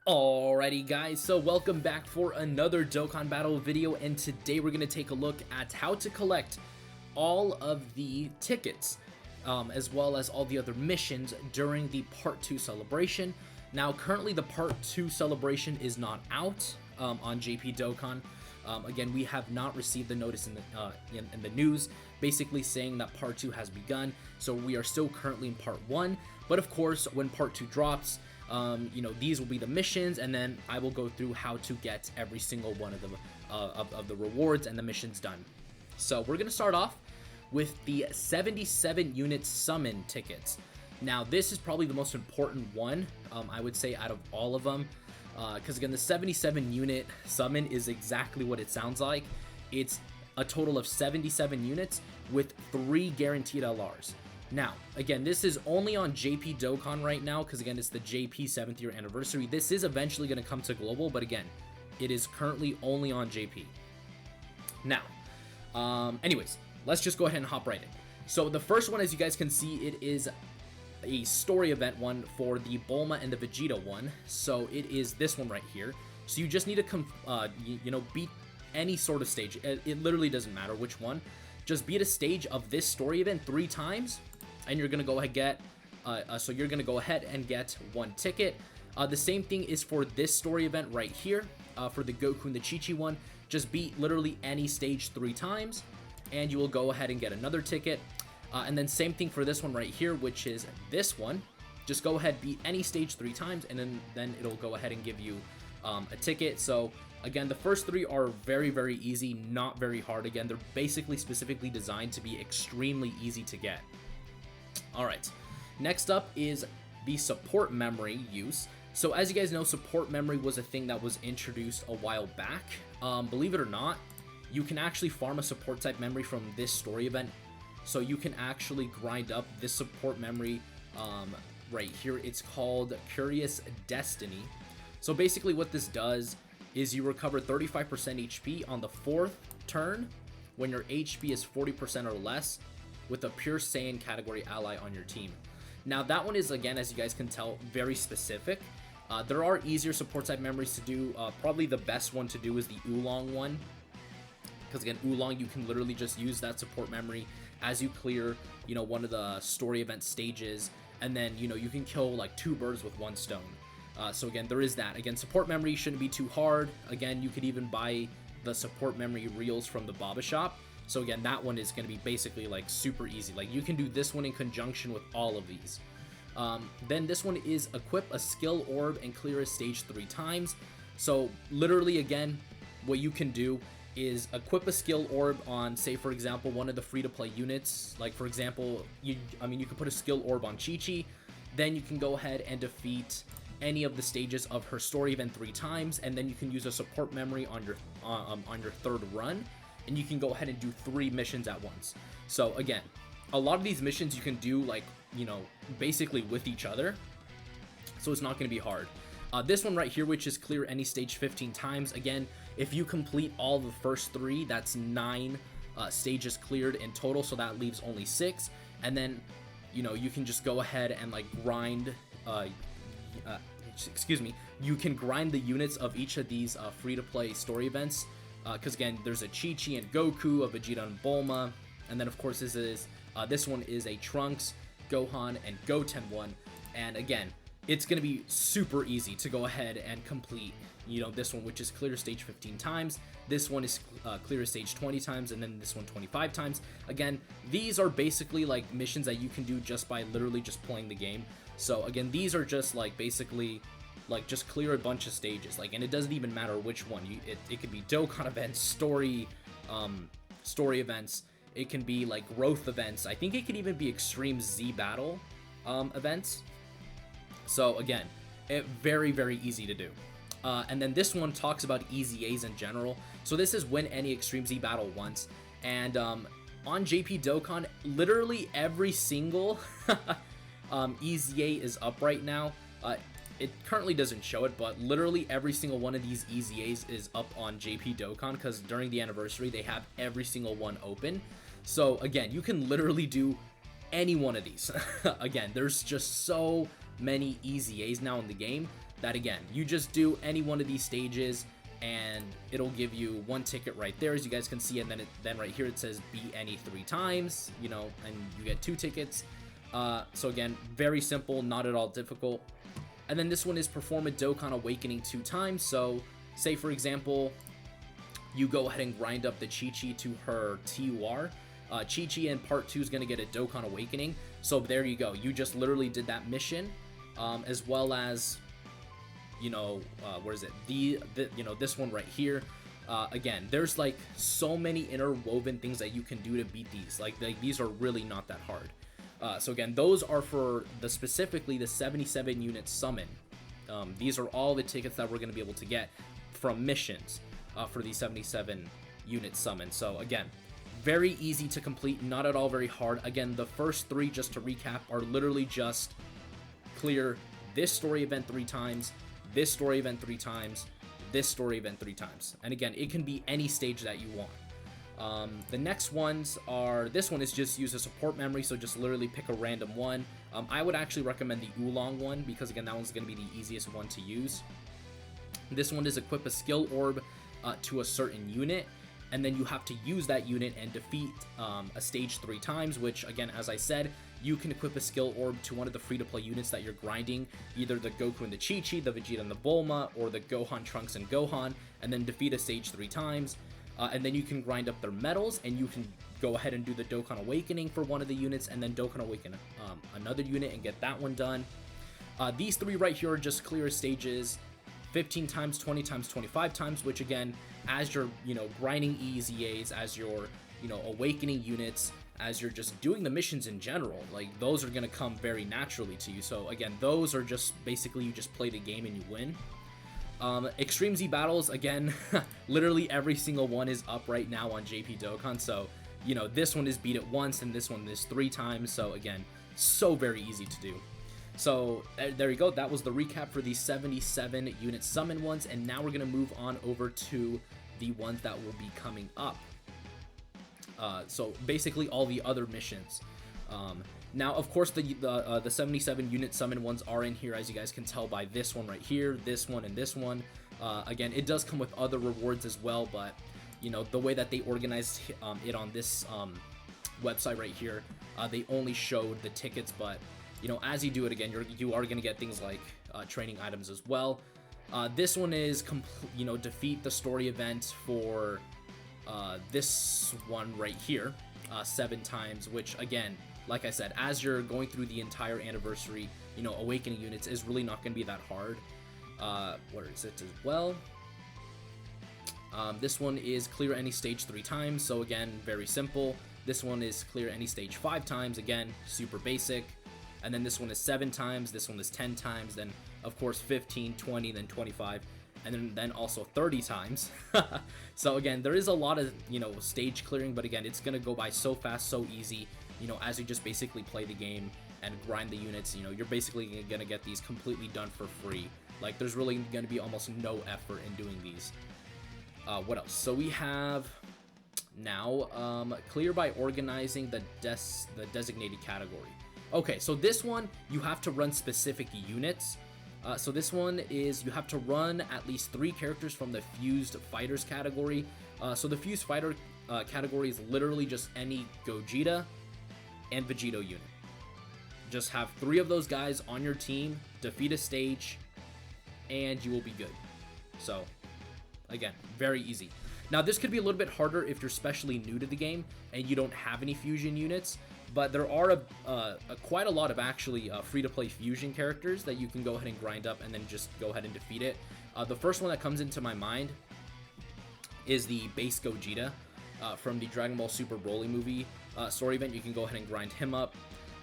Alrighty guys, so welcome back for another Dokkan Battle video, and today we're going to take a look at how to collect all of the tickets, as well as all the other missions during the Part 2 celebration. Now currently the Part 2 celebration is not out on JP Dokkan. Again, we have not received the notice in the news, basically saying that Part 2 has begun, so we are still currently in Part 1, but of course when Part 2 drops, these will be the missions, and then I will go through how to get every single one of them of the rewards and the missions done. So we're going to start off with the 77 unit summon tickets. Now this is probably the most important one, I would say, out of all of them, because again the 77 unit summon is exactly what it sounds like. It's a total of 77 units with 3 guaranteed LRs. Now, again, this is only on JP Dokkan right now, because again, it's the JP 7th year anniversary. This is eventually going to come to global, but again, it is currently only on JP. Now, anyways, let's just go ahead and hop right in. So the first one, as you guys can see, it is a story event one for the Bulma and the Vegeta one. So it is this one right here. So you just need to, beat any sort of stage. It literally doesn't matter which one. Just beat a stage of this story event 3 times, and you're gonna go ahead and get 1 ticket. The same thing is for this story event right here, for the Goku and the Chi-Chi one. Just beat literally any stage 3 times, and you will go ahead and get another ticket. And then same thing for this one right here, which is this one. Just go ahead, beat any stage 3 times, and then it'll go ahead and give you a ticket. So again, the first 3 are very, very easy, not very hard. Again, they're basically specifically designed to be extremely easy to get. Alright, next up is the support memory use. So as you guys know, support memory was a thing that was introduced a while back. Believe it or not, you can actually farm a support type memory from this story event. So you can actually grind up this support memory right here. It's called Curious Destiny. So basically what this does is you recover 35% HP on the 4th turn when your HP is 40% or less with a pure Saiyan category ally on your team. Now that one is, again, as you guys can tell, very specific. There are easier support type memories to do. Probably the best one to do is the Oolong one, because again, Oolong, you can literally just use that support memory as you clear, one of the story event stages, and then, you can kill like 2 birds with 1 stone. So again, there is that. Again, support memory shouldn't be too hard. Again, you could even buy the support memory reels from the Baba shop. So again, that one is going to be basically like super easy. Like you can do this one in conjunction with all of these. Then this one is equip a skill orb and clear a stage 3 times. So literally, again, what you can do is equip a skill orb on, say for example, one of the free-to-play units. Like for example, you can put a skill orb on Chi-Chi. Then you can go ahead and defeat any of the stages of her story event 3 times, and then you can use a support memory on your 3rd run, and you can go ahead and do 3 missions at once. So again, a lot of these missions you can do like, basically with each other, so it's not going to be hard. This one right here, which is clear any stage 15 times, again, if you complete all the first 3, that's 9 stages cleared in total, so that leaves only 6, and then you can just go ahead and like grind you can grind the units of each of these free-to-play story events, because again, there's a Chi-Chi and Goku, a Vegeta and Bulma, and then of course this one is a Trunks, Gohan, and Goten one, and again, it's going to be super easy to go ahead and complete, this one, which is clear stage 15 times. This one is clear stage 20 times, and then this one 25 times. Again, these are basically like missions that you can do just by literally just playing the game. So again, these are just like basically like just clear a bunch of stages, like, and it doesn't even matter which one. It could be Dokkan events, story events. It can be like growth events. I think it could even be extreme Z battle events. So again, very, very easy to do. And then this one talks about EZAs in general. So this is win any Extreme Z battle once. And on JP Dokkan, literally every single EZA is up right now. It currently doesn't show it, but literally every single one of these EZAs is up on JP Dokkan, because during the anniversary, they have every single one open. So again, you can literally do any one of these. Again, there's just so many EZAs now in the game that, again, you just do any one of these stages and it'll give you one ticket right there, as you guys can see, and then right here it says beat any 3 times, you know, and you get 2 tickets. So again, very simple, not at all difficult. And then this one is perform a Dokkan Awakening 2 times. So say for example, you go ahead and grind up the Chi-Chi to her TUR. Chi-Chi in part 2 is going to get a Dokkan Awakening. So there you go. You just literally did that mission, as well as, you know, where is it? You know, this one right here. Again, there's like so many interwoven things that you can do to beat these. Like these are really not that hard. So again, those are for specifically the 77 unit summon. These are all the tickets that we're going to be able to get from missions for these 77 unit summon. So again, very easy to complete, not at all very hard. Again, the first 3, just to recap, are literally just clear this story event 3 times, this story event 3 times, this story event 3 times. And again, it can be any stage that you want. The next ones are, this one is just use a support memory, so just literally pick a random one. I would actually recommend the Oolong one, because again, that one's going to be the easiest one to use. This one is equip a skill orb to a certain unit, and then you have to use that unit and defeat a stage 3 times, which again, as I said, you can equip a skill orb to one of the free-to-play units that you're grinding, either the Goku and the Chi-Chi, the Vegeta and the Bulma, or the Gohan, Trunks, and Gohan, and then defeat a stage 3 times. And then you can grind up their medals, and you can go ahead and do the Dokkan Awakening for one of the units, and then Dokkan Awaken another unit and get that one done. These 3 right here are just clear stages, 15 times, 20 times, 25 times, which again, as you're, you know, grinding EZAs, as you're, you know, awakening units, as you're just doing the missions in general, like those are going to come very naturally to you. So again, those are just basically you just play the game and you win. Extreme Z battles, again, literally every single one is up right now on JP Dokkan. So, you know, this one is beat it once and this one is 3 times. So again, so very easy to do. So there you go. That was the recap for the 77 unit summon ones. And now we're going to move on over to the ones that will be coming up. So basically all the other missions. Now, of course, the 77 unit summon ones are in here, as you guys can tell by this one right here, this one, and this one. Again, it does come with other rewards as well, but, you know, the way that they organized it on this website right here, they only showed the tickets, but, you know, as you do it again, you are going to get things like training items as well. This one is, you know, defeat the story event for this one right here 7 times, which, again, like I said, as you're going through the entire anniversary, you know, awakening units is really not going to be that hard. What is it as well? This one is clear any stage 3 times, so again, very simple. This one is clear any stage 5 times, again, super basic. And then this one is 7 times, this one is 10 times, then of course 15, 20, then 25, and then also 30 times. So again, there is a lot of, you know, stage clearing, but again, it's going to go by so fast, so easy. You know, as you just basically play the game and grind the units, you know, you're basically going to get these completely done for free. Like, there's really going to be almost no effort in doing these. What else? So we have now clear by organizing the designated category. Okay, so this one, you have to run specific units. So this one is, you have to run at least 3 characters from the Fused Fighters category. So the Fused Fighter category is literally just any Gogeta and Vegito unit. Just have 3 of those guys on your team, defeat a stage, and you will be good. So, again, very easy. Now, this could be a little bit harder if you're especially new to the game and you don't have any fusion units, but there are quite a lot of actually free-to-play fusion characters that you can go ahead and grind up and then just go ahead and defeat it. The first one that comes into my mind is the base Gogeta from the Dragon Ball Super Broly movie story event. You can go ahead and grind him up.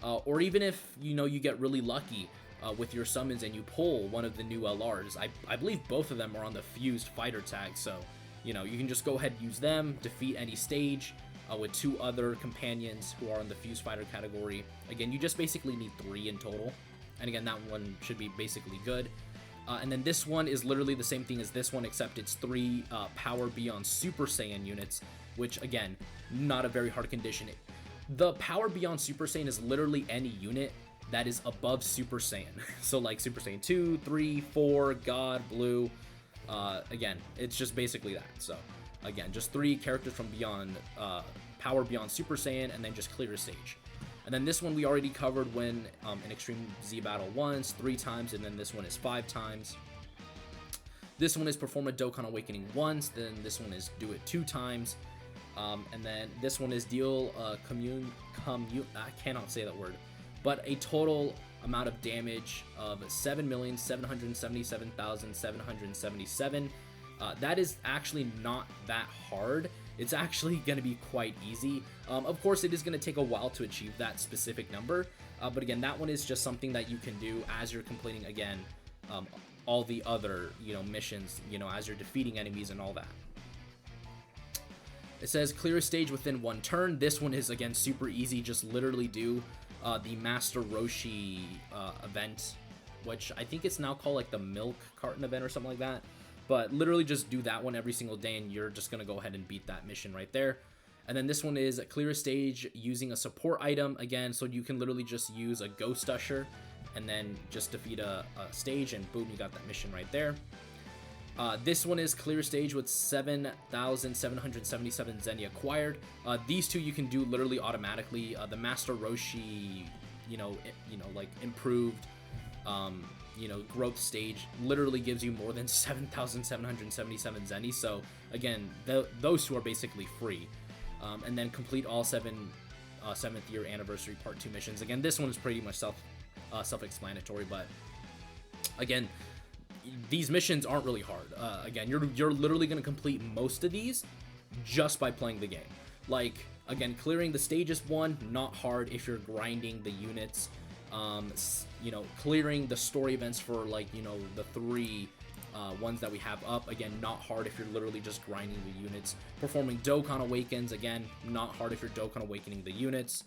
Or even if, you know, you get really lucky with your summons and you pull one of the new LRs. I believe both of them are on the Fused Fighter tag, so, you know, you can just go ahead and use them, defeat any stage with 2 other companions who are in the Fused Fighter category. Again, you just basically need 3 in total. And again, that one should be basically good. And then this one is literally the same thing as this one, except it's 3 Power Beyond Super Saiyan units, which, again, not a very hard condition. The Power Beyond Super Saiyan is literally any unit that is above Super Saiyan. So like Super Saiyan 2, 3, 4, God, Blue. Again, it's just basically that. So again, just 3 characters from beyond, power beyond Super Saiyan, and then just clear a stage. And then this one we already covered when in Extreme Z Battle once, 3 times, and then this one is 5 times. This one is perform a Dokkan Awakening once, then this one is do it 2 times. And then this one is deal I cannot say that word, but a total amount of damage of 7,777,777. That is actually not that hard. It's actually going to be quite easy. Of course, it is going to take a while to achieve that specific number, but again, that one is just something that you can do as you're completing, again, all the other, missions, as you're defeating enemies and all that. It says clear a stage within 1 turn. This one is, again, super easy. Just literally do the Master Roshi event, which I think it's now called like the Milk Carton event or something like that. But literally just do that one every single day, and you're just going to go ahead and beat that mission right there. And then this one is clear a stage using a support item, again, so you can literally just use a Ghost Usher and then just defeat a stage, and boom, you got that mission right there. This one is clear stage with 7,777 Zeni acquired. These 2 you can do literally automatically. The Master Roshi, like improved, growth stage literally gives you more than 7,777 Zeni. So again, those 2 are basically free. And then complete all 7th year anniversary part 2 missions. Again, this one is pretty much self-explanatory, but again, these missions aren't really hard. Again, you're literally going to complete most of these just by playing the game. Like, again, clearing the stages 1, not hard if you're grinding the units. Clearing the story events for, like, the 3 ones that we have up, again, not hard if you're literally just grinding the units. Performing Dokkan Awakens, again, not hard if you're Dokkan Awakening the units.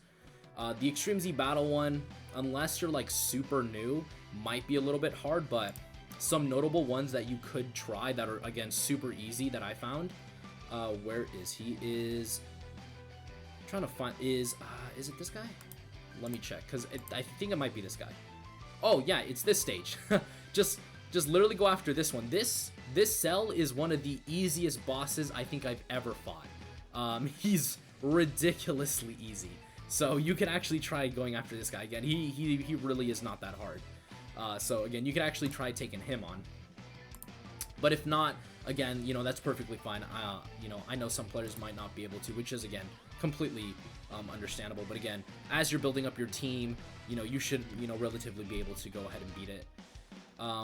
The Extreme Z Battle one, unless you're like super new, might be a little bit hard, but some notable ones that you could try that are, again, super easy that I found. Where is he? I'm trying to find, is it this guy? Let me check, because I think it might be this guy. Oh yeah, it's this stage. just literally go after this one. This cell is one of the easiest bosses I think I've ever fought. He's ridiculously easy. So you can actually try going after this guy again. He really is not that hard. So again, you can actually try taking him on. But if not, again, that's perfectly fine. I know some players might not be able to, which is, again, completely understandable. But again, as you're building up your team, you should, relatively be able to go ahead and beat it.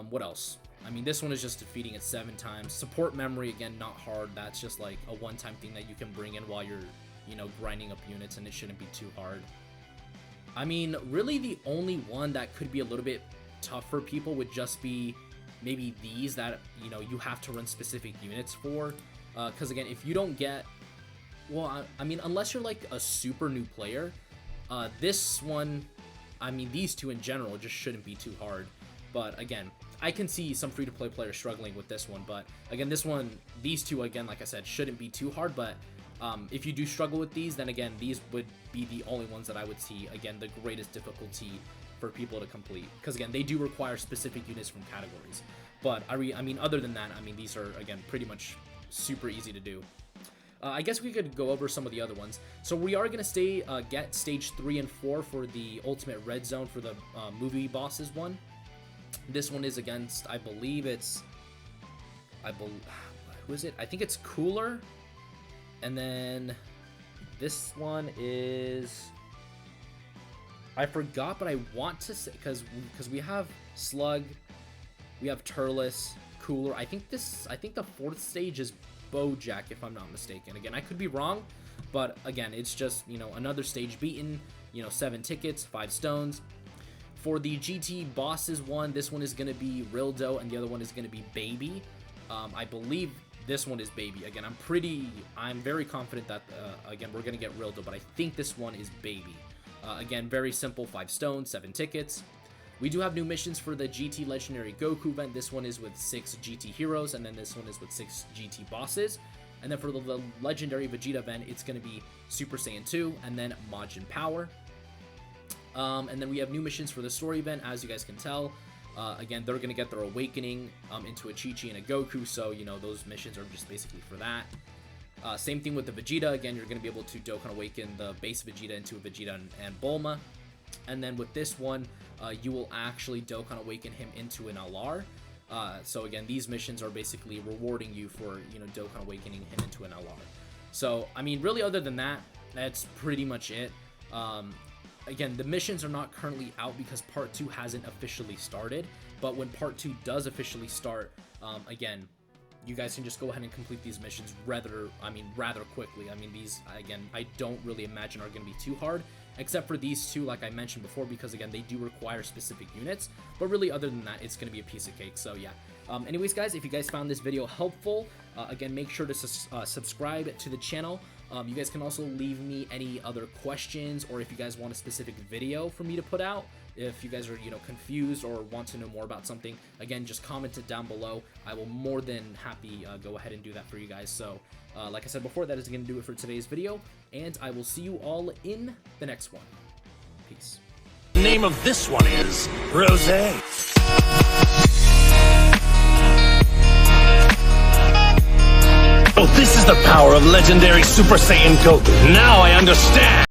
What else? I mean, this one is just defeating it 7 times. Support memory, again, not hard. That's just like a one-time thing that you can bring in while you're, grinding up units, and it shouldn't be too hard. I mean, really the only one that could be a little bit tough for people would just be maybe these that, you have to run specific units for. Because again, if you don't get, well, I mean, unless you're like a super new player, this one, I mean, these 2 in general just shouldn't be too hard. But again, I can see some free-to-play players struggling with this one. But again, these 2, again, like I said, shouldn't be too hard. But if you do struggle with these, then again, these would be the only ones that I would see, again, the greatest difficulty for people to complete. Because again, they do require specific units from categories. But I mean, other than that, I mean, these are, again, pretty much super easy to do. I guess we could go over some of the other ones. So we are going to get stage 3 and 4 for the Ultimate Red Zone for the movie bosses one. This one is against, I believe it's, who is it? I think it's Cooler. And then this one is, I forgot, but I want to say, because we have Slug, we have Turles, Cooler. I think the 4th stage is Bojack, if I'm not mistaken. Again, I could be wrong, but again, it's just, another stage beaten, 7 tickets, 5 stones. For the GT bosses one, this one is going to be Rildo, and the other one is going to be Baby. I believe this one is Baby. Again, I'm very confident that, again, we're going to get Rildo, but I think this one is Baby. Again, very simple, 5 stones, 7 tickets. We do have new missions for the GT Legendary Goku event. This one is with 6 GT heroes, and then this one is with 6 GT bosses. And then for the Legendary Vegeta event, it's going to be Super Saiyan 2, and then Majin Power. And then we have new missions for the story event, as you guys can tell. Again, they're going to get their awakening into a Chi-Chi and a Goku, so, you know, those missions are just basically for that. Same thing with the Vegeta. Again, you're going to be able to Dokkan Awaken the base Vegeta into a Vegeta and Bulma. And then with this one, you will actually Dokkan Awaken him into an LR. So again, these missions are basically rewarding you for, you know, Dokkan Awakening him into an LR. So, I mean, really other than that, that's pretty much it. Again, the missions are not currently out because Part 2 hasn't officially started. But when Part 2 does officially start, again, you guys can just go ahead and complete these missions rather quickly. I mean, these, again, I don't really imagine are going to be too hard, except for these two, like I mentioned before, because, again, they do require specific units. But really, other than that, it's going to be a piece of cake. So, yeah. Anyways, guys, if you guys found this video helpful, again, make sure to subscribe to the channel. You guys can also leave me any other questions, or if you guys want a specific video for me to put out. If you guys are, you know, confused or want to know more about something, again, just comment it down below. I will more than happy go ahead and do that for you guys. So, like I said before, that is going to do it for today's video, and I will see you all in the next one. Peace. The name of this one is Rosé. Oh, this is the power of legendary Super Saiyan Goku. Now I understand.